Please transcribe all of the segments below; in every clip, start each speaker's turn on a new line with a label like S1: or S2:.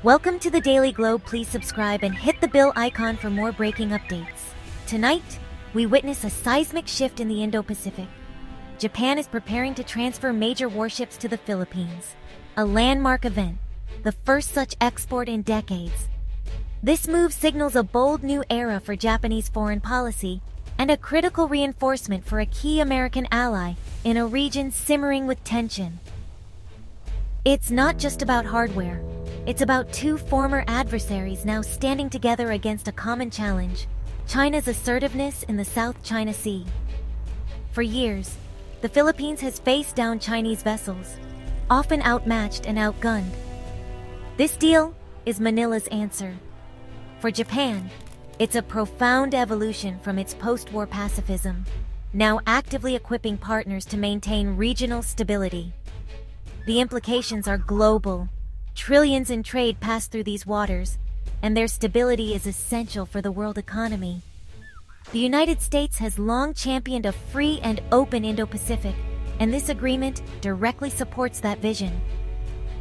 S1: Welcome to the Daily Globe. Please subscribe and hit the bell icon for more breaking updates. Tonight, we witness a seismic shift in the Indo-Pacific. Japan is preparing to transfer major warships to the Philippines, a landmark event, the first such export in decades. This move signals a bold new era for Japanese foreign policy and a critical reinforcement for a key American ally in a region simmering with tension. It's not just about hardware. It's about two former adversaries now standing together against a common challenge: China's assertiveness in the South China Sea. For years, the Philippines has faced down Chinese vessels, often outmatched and outgunned. This deal is Manila's answer. For Japan, it's a profound evolution from its post-war pacifism, now actively equipping partners to maintain regional stability. The implications are global. Trillions in trade pass through these waters, and their stability is essential for the world economy. The United States has long championed a free and open Indo-Pacific, and this agreement directly supports that vision.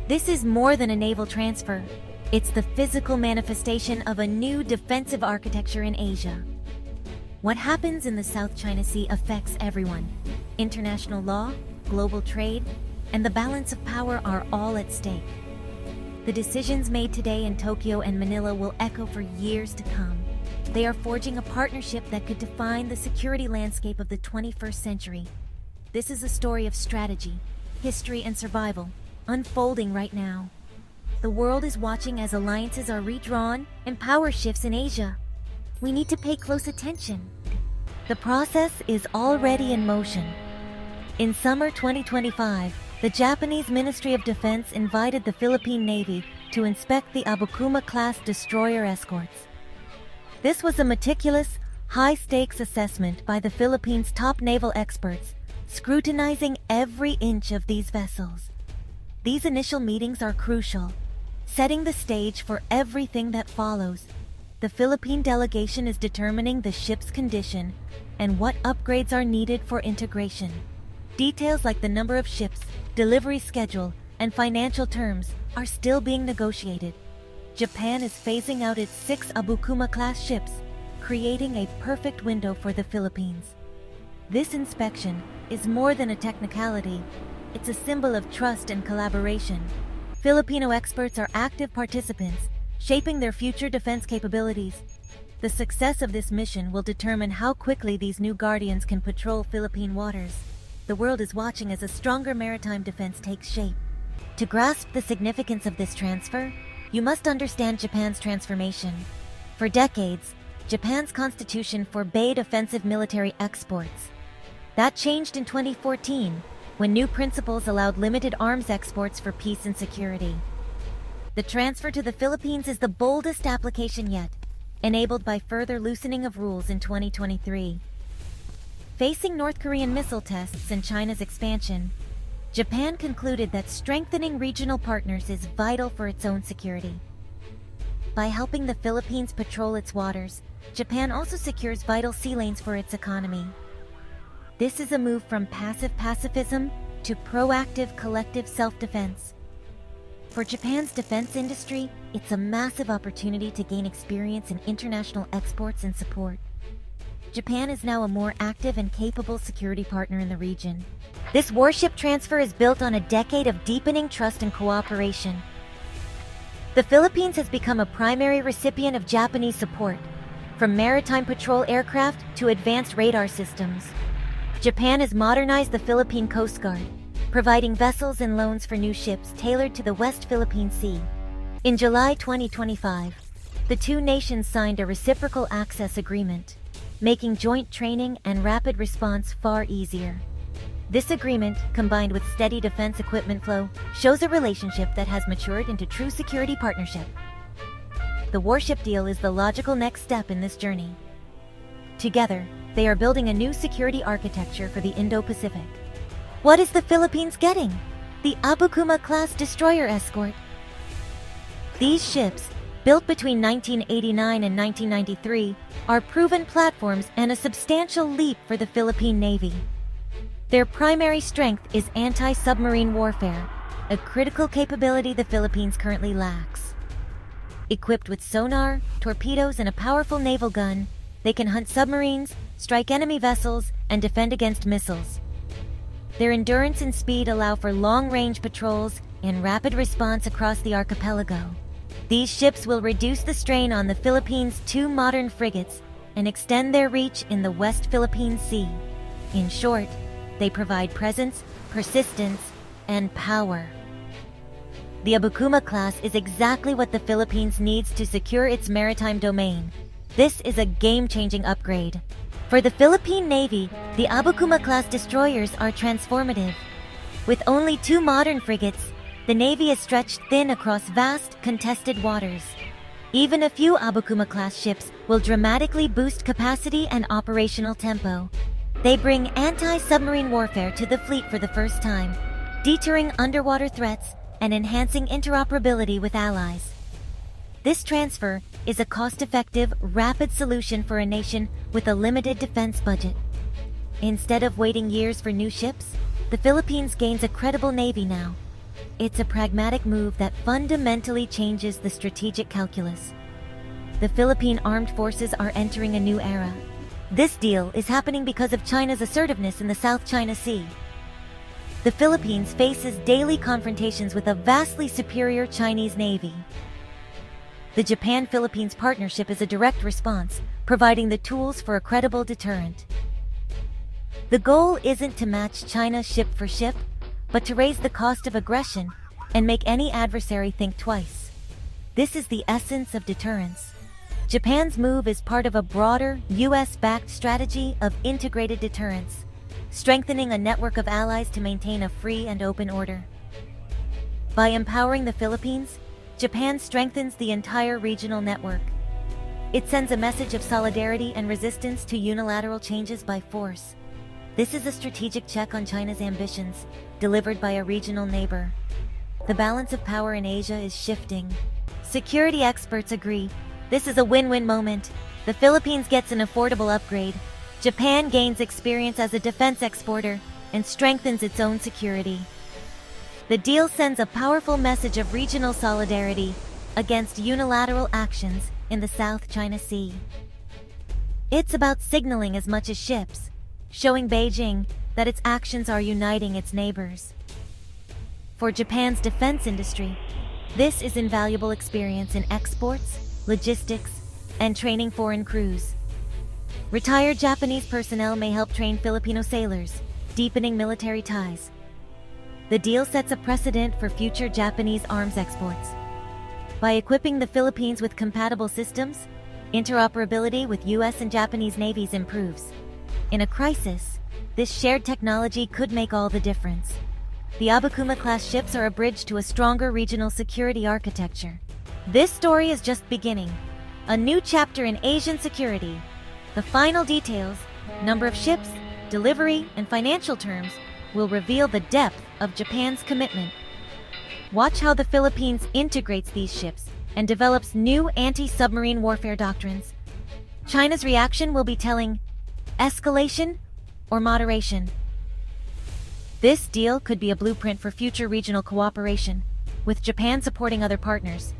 S1: This is more than a naval transfer. It's the physical manifestation of a new defensive architecture in Asia. What happens in the South China Sea affects everyone. International law, global trade, and the balance of power are all at stake. The decisions made today in Tokyo and Manila will echo for years to come. They are forging a partnership that could define the security landscape of the 21st century. This is a story of strategy, history, and survival, unfolding right now. The world is watching as alliances are redrawn and power shifts in Asia. We need to pay close attention. The process is already in motion. In summer 2025, the Japanese Ministry of Defense invited the Philippine Navy to inspect the Abukuma-class destroyer escorts. This was a meticulous, high-stakes assessment by the Philippines' top naval experts, scrutinizing every inch of these vessels. These initial meetings are crucial, setting the stage for everything that follows. The Philippine delegation is determining the ship's condition and what upgrades are needed for integration. Details like the number of ships, delivery schedule, and financial terms are still being negotiated. Japan is phasing out its 6 Abukuma-class ships, creating a perfect window for the Philippines. This inspection is more than a technicality. It's a symbol of trust and collaboration. Filipino experts are active participants, shaping their future defense capabilities. The success of this mission will determine how quickly these new guardians can patrol Philippine waters. The world is watching as a stronger maritime defense takes shape. To grasp the significance of this transfer, you must understand Japan's transformation. For decades, Japan's constitution forbade offensive military exports. That changed in 2014, when new principles allowed limited arms exports for peace and security. The transfer to the Philippines is the boldest application yet, enabled by further loosening of rules in 2023. Facing North Korean missile tests and China's expansion, Japan concluded that strengthening regional partners is vital for its own security. By helping the Philippines patrol its waters, Japan also secures vital sea lanes for its economy. This is a move from passive pacifism to proactive collective self-defense. For Japan's defense industry, it's a massive opportunity to gain experience in international exports and support. Japan is now a more active and capable security partner in the region. This warship transfer is built on a decade of deepening trust and cooperation. The Philippines has become a primary recipient of Japanese support, from maritime patrol aircraft to advanced radar systems. Japan has modernized the Philippine Coast Guard, providing vessels and loans for new ships tailored to the West Philippine Sea. In July 2025, the two nations signed a reciprocal access agreement, making joint training and rapid response far easier. This agreement, combined with steady defense equipment flow, shows a relationship that has matured into true security partnership. The warship deal is the logical next step in this journey. Together, they are building a new security architecture for the Indo-Pacific. What is the Philippines getting? The Abukuma-class destroyer escort. These ships, built between 1989 and 1993, are proven platforms and a substantial leap for the Philippine Navy. Their primary strength is anti-submarine warfare, a critical capability the Philippines currently lacks. Equipped with sonar, torpedoes, and a powerful naval gun, they can hunt submarines, strike enemy vessels, and defend against missiles. Their endurance and speed allow for long-range patrols and rapid response across the archipelago. These ships will reduce the strain on the Philippines' 2 modern frigates and extend their reach in the West Philippine Sea. In short, they provide presence, persistence, and power. The Abukuma class is exactly what the Philippines needs to secure its maritime domain. This is a game-changing upgrade. For the Philippine Navy, the Abukuma class destroyers are transformative. With only 2 modern frigates, the Navy is stretched thin across vast, contested waters. Even a few Abukuma class ships will dramatically boost capacity and operational tempo. They bring anti-submarine warfare to the fleet for the first time, deterring underwater threats and enhancing interoperability with allies. This transfer is a cost-effective, rapid solution for a nation with a limited defense budget. Instead of waiting years for new ships, the Philippines gains a credible navy now. It's a pragmatic move that fundamentally changes the strategic calculus. The Philippine armed forces are entering a new era. This deal is happening because of China's assertiveness in the South China Sea. The Philippines faces daily confrontations with a vastly superior Chinese navy. The Japan-Philippines partnership is a direct response, providing the tools for a credible deterrent. The goal isn't to match China ship for ship, but to raise the cost of aggression and make any adversary think twice. This is the essence of deterrence. Japan's move is part of a broader, US-backed strategy of integrated deterrence, strengthening a network of allies to maintain a free and open order. By empowering the Philippines, Japan strengthens the entire regional network. It sends a message of solidarity and resistance to unilateral changes by force. This is a strategic check on China's ambitions, delivered by a regional neighbor. The balance of power in Asia is shifting. Security experts agree, this is a win-win moment. The Philippines gets an affordable upgrade. Japan gains experience as a defense exporter and strengthens its own security. The deal sends a powerful message of regional solidarity against unilateral actions in the South China Sea. It's about signaling as much as ships, showing Beijing that its actions are uniting its neighbors. For Japan's defense industry, this is invaluable experience in exports, logistics, and training foreign crews. Retired Japanese personnel may help train Filipino sailors, deepening military ties. The deal sets a precedent for future Japanese arms exports. By equipping the Philippines with compatible systems, interoperability with US and Japanese navies improves. In a crisis, this shared technology could make all the difference. The Abukuma-class ships are a bridge to a stronger regional security architecture. This story is just beginning. A new chapter in Asian security. The final details, number of ships, delivery, and financial terms will reveal the depth of Japan's commitment. Watch how the Philippines integrates these ships and develops new anti-submarine warfare doctrines. China's reaction will be telling: escalation or moderation. This deal could be a blueprint for future regional cooperation, with Japan supporting other partners.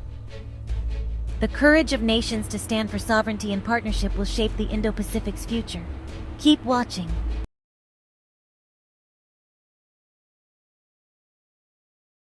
S1: The courage of nations to stand for sovereignty and partnership will shape the Indo-Pacific's future. Keep watching.